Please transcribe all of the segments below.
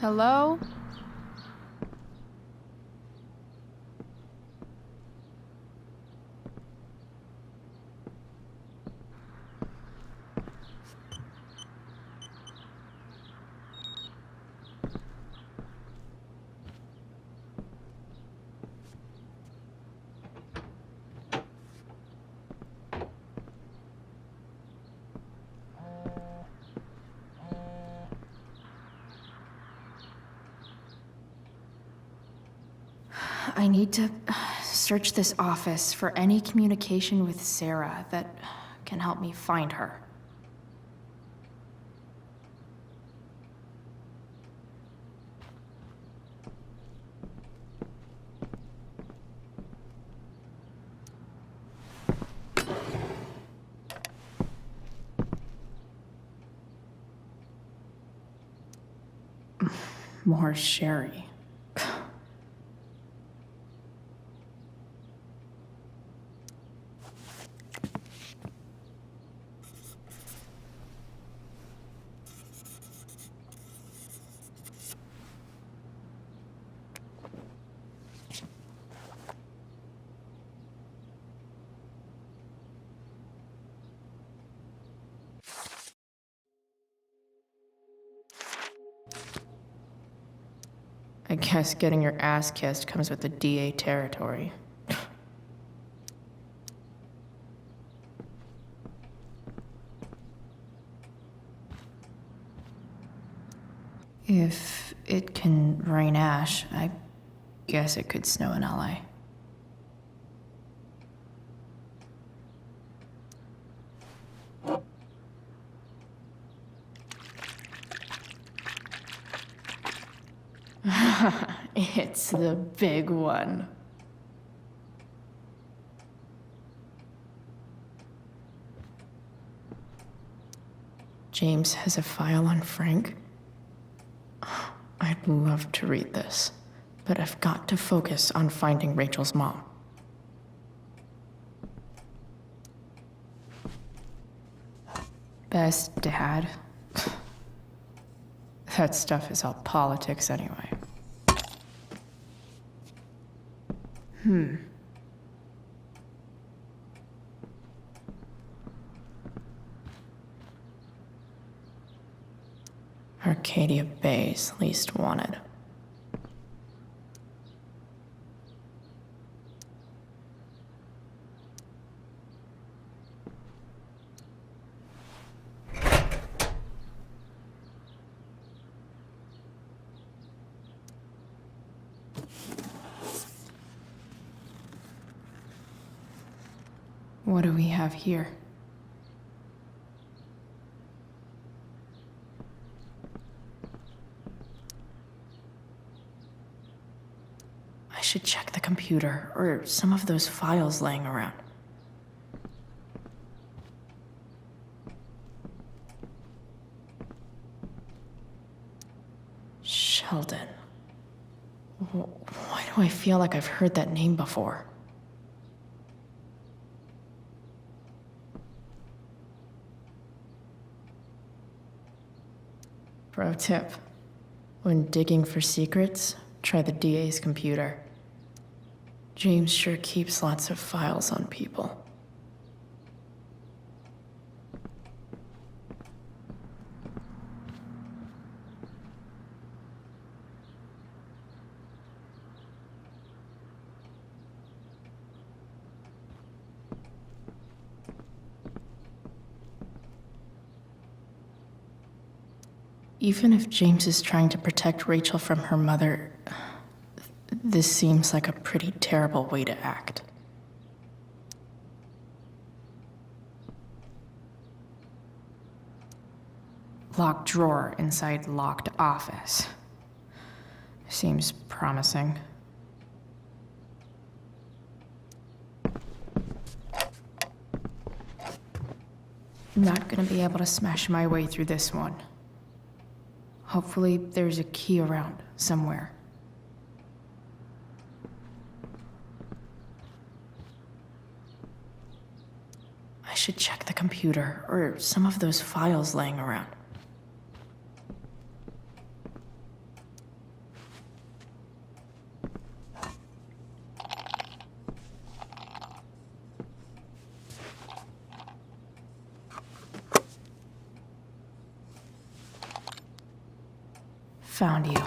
Hello? I need to search this office for any communication with Sarah that can help me find her. More sherry. I guess getting your ass kissed comes with the DA territory. If it can rain ash, I guess it could snow in LA. It's the big one. James has a file on Frank. I'd love to read this, but I've got to focus on finding Rachel's mom. Best dad. That stuff is all politics anyway. Arcadia Bay's least wanted. What do we have here? I should check the computer, or some of those files laying around. Sheldon. Why do I feel like I've heard that name before? Pro tip. When digging for secrets, try the DA's computer. James sure keeps lots of files on people. Even if James is trying to protect Rachel from her mother, this seems like a pretty terrible way to act. Locked drawer inside locked office. Seems promising. Not gonna be able to smash my way through this one. Hopefully, there's a key around somewhere. I should check the computer, or some of those files laying around. Found you.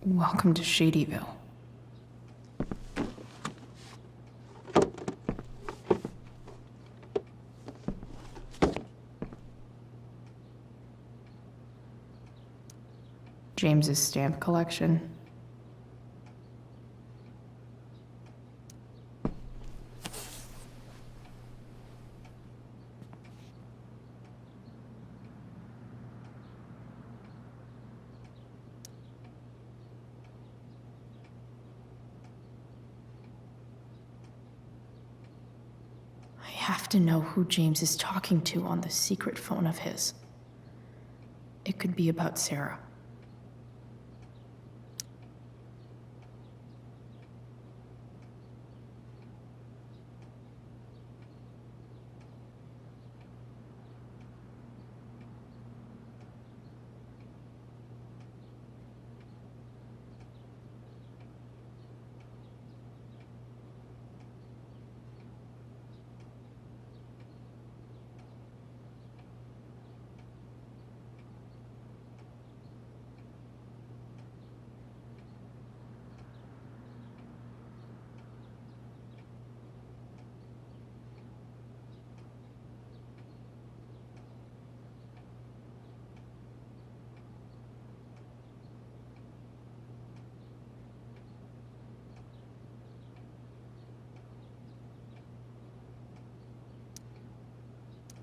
Welcome to Shadyville. James's stamp collection. I have to know who James is talking to on the secret phone of his. It could be about Sarah.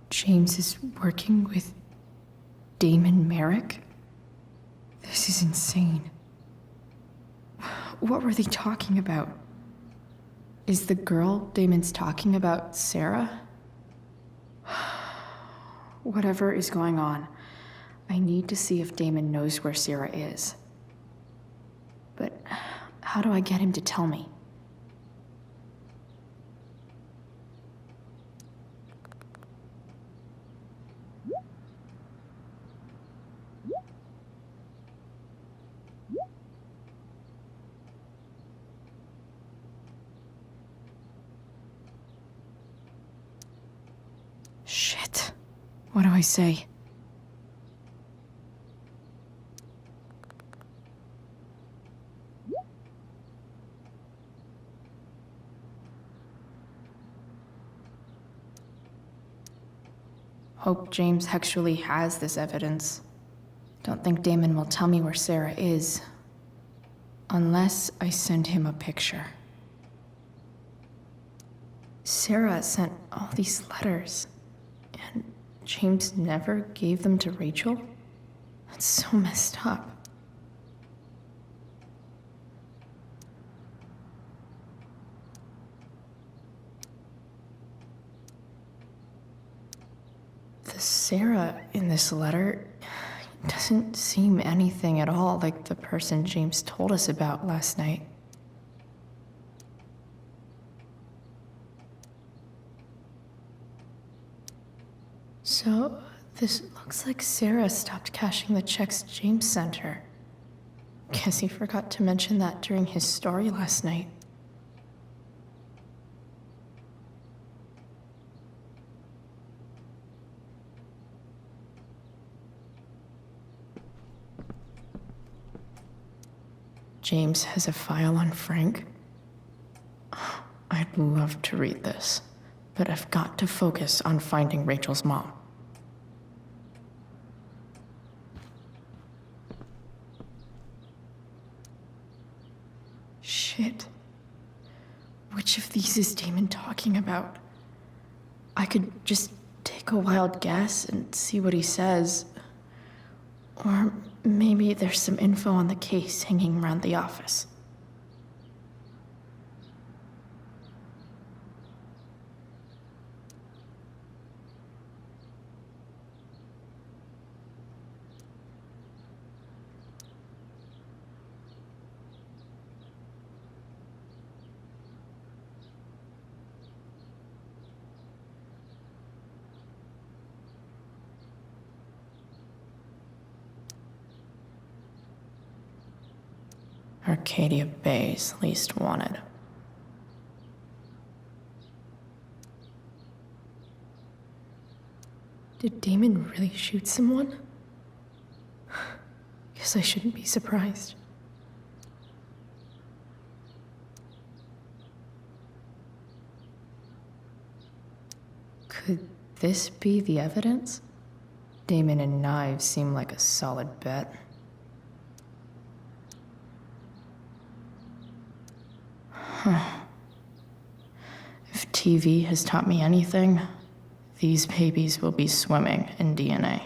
James is working with Damon Merrick? This is insane. What were they talking about? Is the girl Damon's talking about Sarah? Whatever is going on, I need to see if Damon knows where Sarah is. But how do I get him to tell me? Shit. What do I say? Hope James actually has this evidence. Don't think Damon will tell me where Sarah is. Unless I send him a picture. Sarah sent all these letters. And James never gave them to Rachel? That's so messed up. The Sarah in this letter doesn't seem anything at all like the person James told us about last night. So, this looks like Sarah stopped cashing the checks James sent her. Guess he forgot to mention that during his story last night. James has a file on Frank. I'd love to read this, but I've got to focus on finding Rachel's mom. Shit. Which of these is Damon talking about? I could just take a wild guess and see what he says. Or maybe there's some info on the case hanging around the office. Arcadia Bay's least wanted. Did Damon really shoot someone? Guess I shouldn't be surprised. Could this be the evidence? Damon and knives seem like a solid bet. If TV has taught me anything, these babies will be swimming in DNA.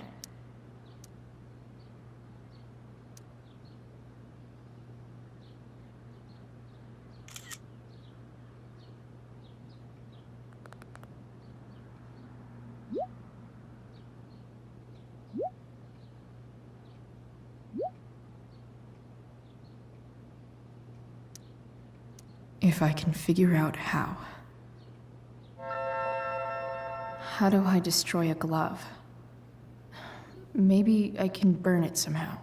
If I can figure out how. How do I destroy a glove? Maybe I can burn it somehow.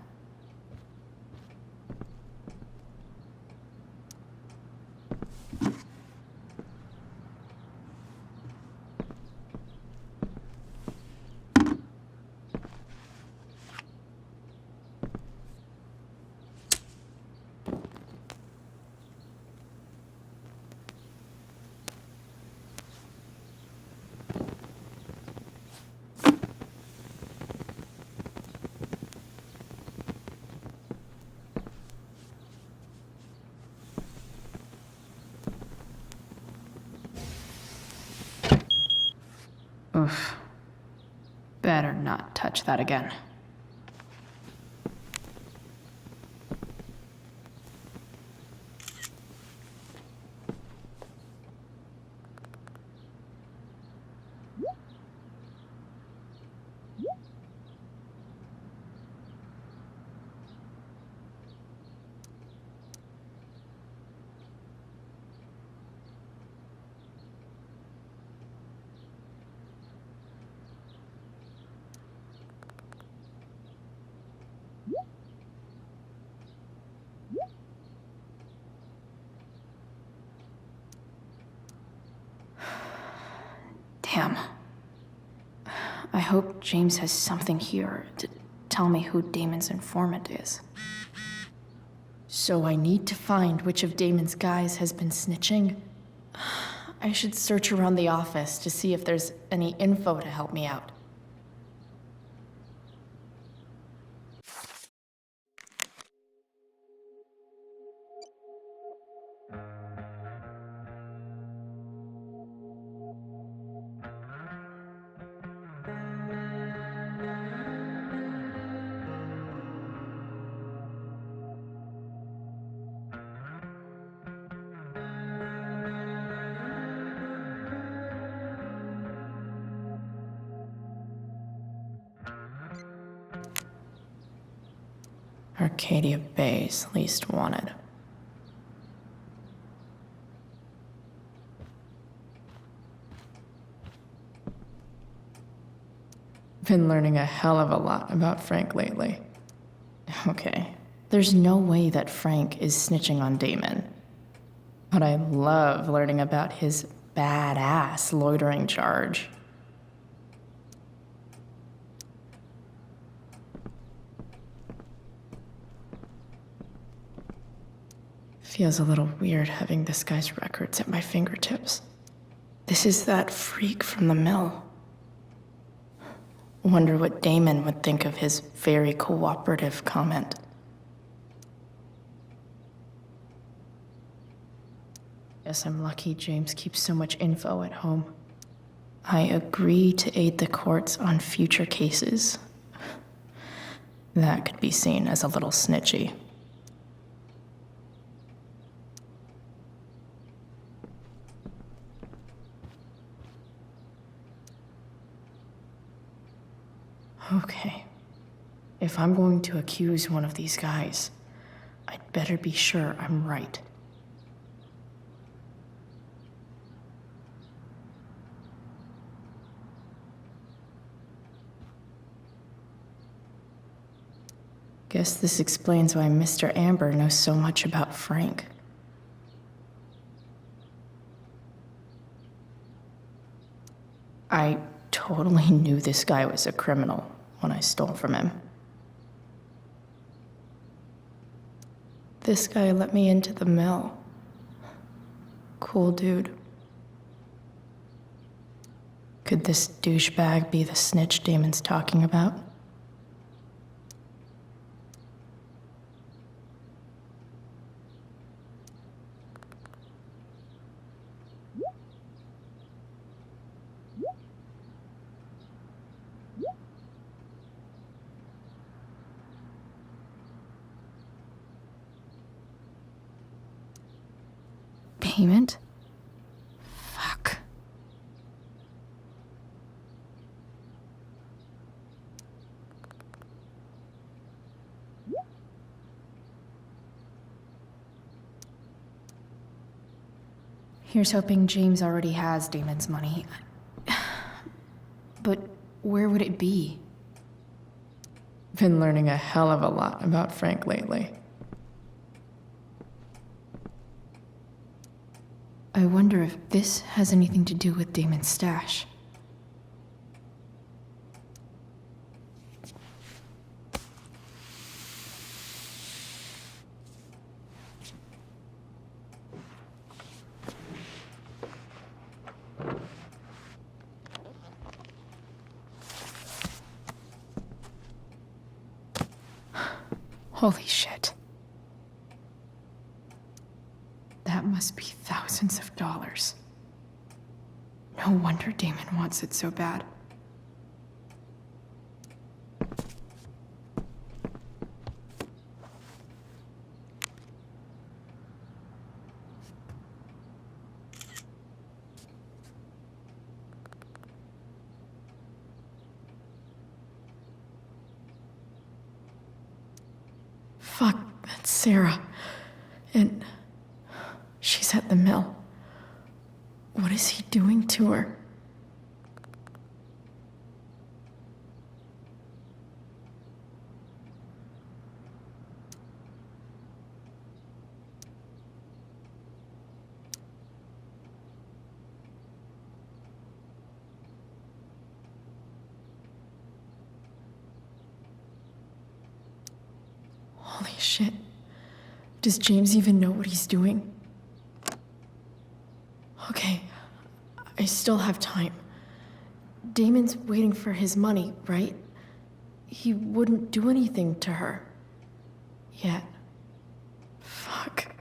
Oof. Better not touch that again. Damn. I hope James has something here to tell me who Damon's informant is. So I need to find which of Damon's guys has been snitching. I should search around the office to see if there's any info to help me out. Arcadia Bay's least wanted. Been learning a hell of a lot about Frank lately. Okay, there's no way that Frank is snitching on Damon. But I love learning about his badass loitering charge. Feels a little weird having this guy's records at my fingertips. This is that freak from the mill. Wonder what Damon would think of his very cooperative comment. Guess I'm lucky James keeps so much info at home. I agree to aid the courts on future cases. That could be seen as a little snitchy. Okay. If I'm going to accuse one of these guys, I'd better be sure I'm right. Guess this explains why Mr. Amber knows so much about Frank. I totally knew this guy was a criminal when I stole from him. This guy let me into the mill. Cool dude. Could this douchebag be the snitch Damon's talking about? Payment? Fuck. Here's hoping James already has Damon's money. But where would it be? Been learning a hell of a lot about Frank lately. I wonder if this has anything to do with Damon's stash. Holy shit. That must be thousands of dollars. No wonder Damon wants it so bad. Fuck, that's Sarah. And she's at the mill. What is he doing to her? Holy shit. Does James even know what he's doing? Okay, I still have time. Damon's waiting for his money, right? He wouldn't do anything to her. Yet. Fuck.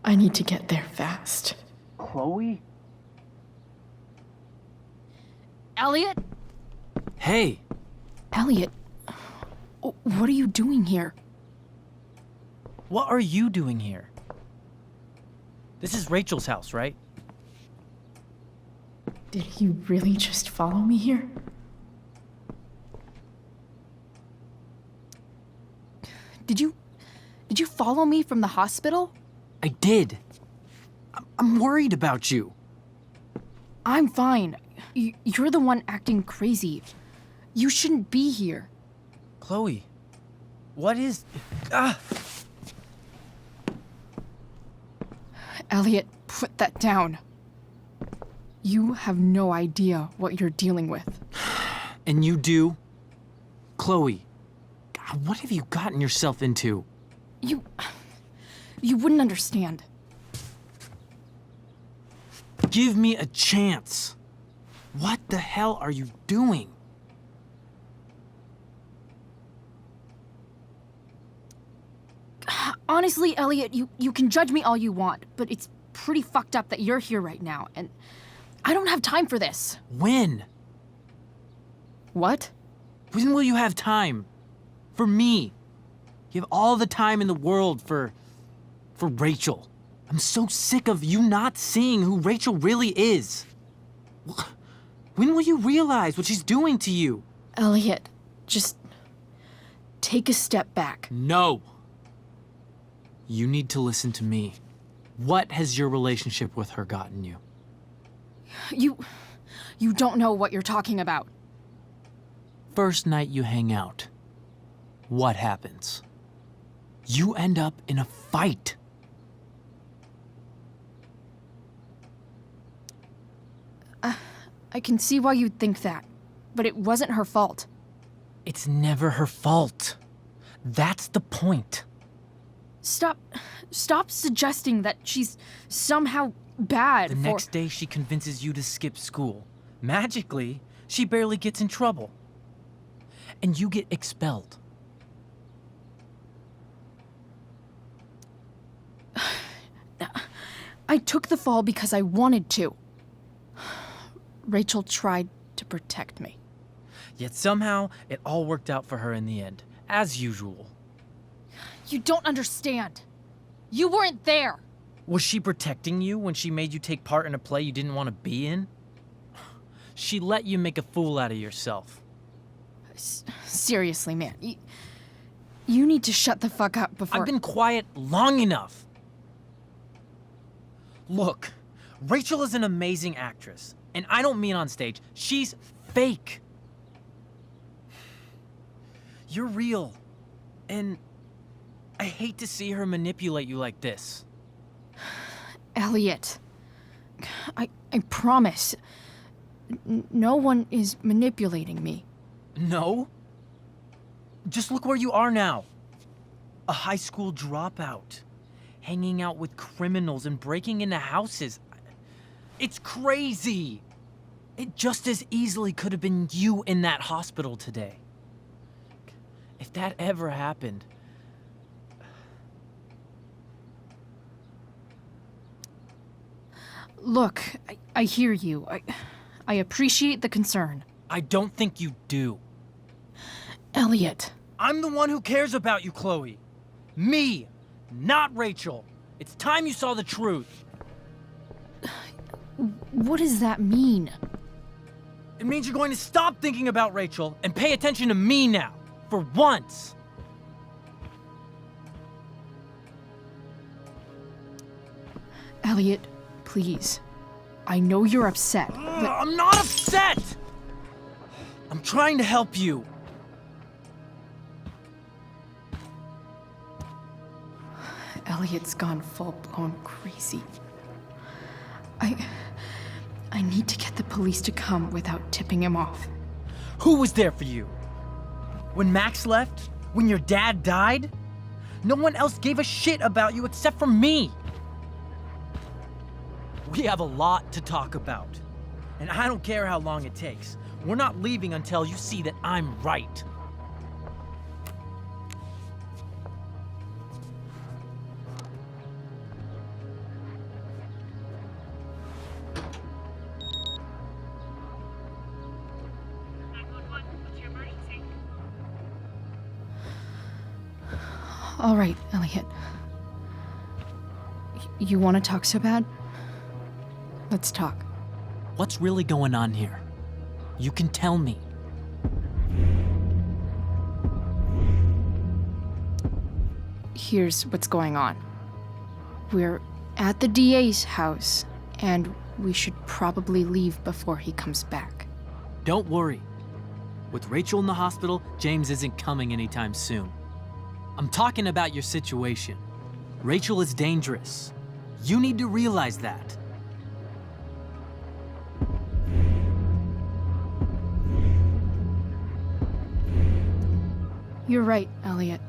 I need to get there fast. Chloe? Eliot? Hey! Eliot, what are you doing here? What are you doing here? This is Rachel's house, right? Did he really just follow me here? Did you follow me from the hospital? I did. I'm worried about you. I'm fine. You're the one acting crazy. You shouldn't be here. Chloe, what is... Ah! Eliot, put that down. You have no idea what you're dealing with. And you do? Chloe, God, what have you gotten yourself into? You wouldn't understand. Give me a chance. What the hell are you doing? Honestly, Eliot, you can judge me all you want, but it's pretty fucked up that you're here right now, and I don't have time for this. When? What? When will you have time? For me. You have all the time in the world for Rachel. I'm so sick of you not seeing who Rachel really is. When will you realize what she's doing to you? Eliot, just take a step back. No. You need to listen to me. What has your relationship with her gotten you? You don't know what you're talking about. First night you hang out, what happens? You end up in a fight. I can see why you'd think that, but it wasn't her fault. It's never her fault. That's the point. Stop suggesting that she's somehow bad The next day she convinces you to skip school. Magically, she barely gets in trouble. And you get expelled. I took the fall because I wanted to. Rachel tried to protect me. Yet somehow, it all worked out for her in the end, as usual. You don't understand. You weren't there. Was she protecting you when she made you take part in a play you didn't want to be in? She let you make a fool out of yourself. Seriously, man. You need to shut the fuck up before... I've been quiet long enough. Look, Rachel is an amazing actress. And I don't mean on stage. She's fake. You're real. And I hate to see her manipulate you like this. Eliot, I promise. No one is manipulating me. No? Just look where you are now. A high school dropout. Hanging out with criminals and breaking into houses. It's crazy. It just as easily could have been you in that hospital today. If that ever happened... Look, I hear you. I appreciate the concern. I don't think you do. Eliot. I'm the one who cares about you, Chloe. Me, not Rachel. It's time you saw the truth. What does that mean? It means you're going to stop thinking about Rachel and pay attention to me now. For once. Eliot, please. I know you're upset, but... I'm not upset! I'm trying to help you. Eliot's gone full-blown crazy. I need to get the police to come without tipping him off. Who was there for you? When Max left? When your dad died? No one else gave a shit about you except for me. We have a lot to talk about. And I don't care how long it takes. We're not leaving until you see that I'm right. All right, Eliot. You want to talk so bad? Let's talk. What's really going on here? You can tell me. Here's what's going on. We're at the DA's house, and we should probably leave before he comes back. Don't worry. With Rachel in the hospital, James isn't coming anytime soon. I'm talking about your situation. Rachel is dangerous. You need to realize that. You're right, Eliot.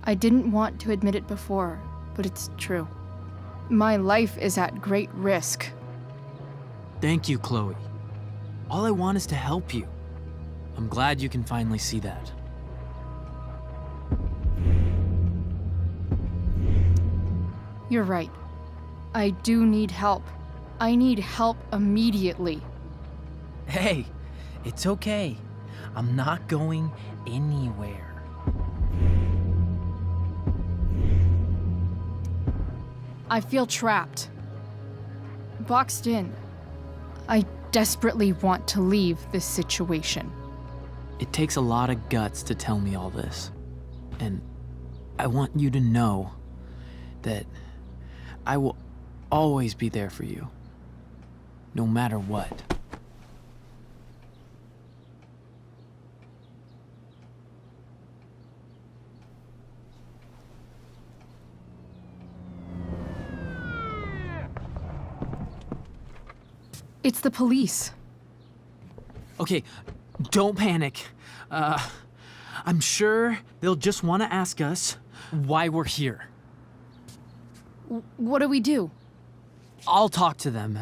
I didn't want to admit it before, but it's true. My life is at great risk. Thank you, Chloe. All I want is to help you. I'm glad you can finally see that. You're right. I do need help. I need help immediately. Hey, it's okay. I'm not going anywhere. I feel trapped. Boxed in. I desperately want to leave this situation. It takes a lot of guts to tell me all this. And I want you to know that I will always be there for you, no matter what. It's the police. Okay, don't panic. I'm sure they'll just want to ask us why we're here. What do we do? I'll talk to them.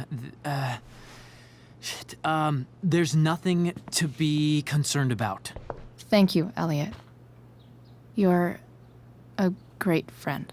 There's nothing to be concerned about. Thank you, Eliot. You're a great friend.